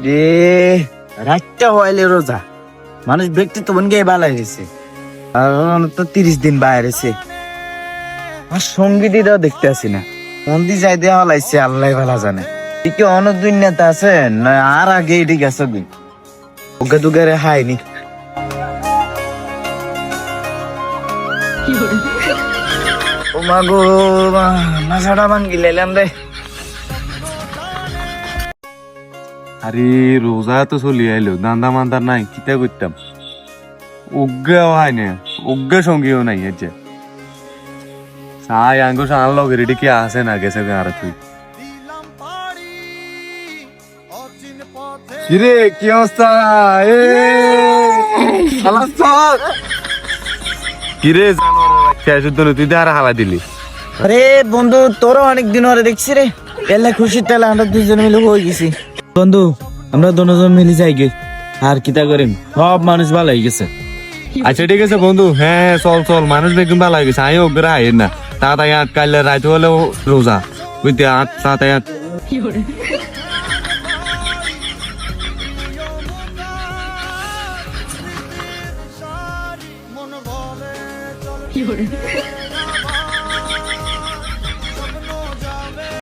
রে রাতটা হইলে রোজা মানুষ ব্যক্তি তো মন গিয়ে বালাই গেছে আর তো 30 দিন বাইরেছে আর সঙ্গী দিদাও দেখতে আসি না মন্দির যাই দেওয়া হলাইছে আল্লাহ ভালো জানে কি অনেক দুনিয়াতে আছে না আর আগে এটি গেছে ওকে দুগারে হাইনি ও মা গো মাথাটা মান গিলাইলাম রে। আরে রোজা তো চলি আইলো দান্দা মান্দার নাই কিতা করতাম অজ্ঞাও হয় না অজ্ঞা সঙ্গীও নাই যে সাই আঙ্গুস আনলো রেডি কি আসে না গেছে আর তুই কিরে কি অবস্থা এ শালা চল কিরে জানোয়ারের বাচ্চা শুদ্ধ তুই তো আর হালা দিলি আরে বন্ধু তোরও অনেকদিন ধরে দেখছি রে এলা খুশির তেলা আমরা দুজন মিলে হয়ে গেছি বন্ধু আমরা দুজন মিলে যাই গে আর কিতা করেন সব মানুষ ভালো হয়ে গেছে। আচ্ছা ঠিক আছে বন্ধু হ্যাঁ চল চল মানুষ দেখুন ভালো হয়ে গেছে আমি ওগুলো আইন না তাড়াতাড়ি কাল রাত হলেও রোজা বুঝতে তাড়াতাড়ি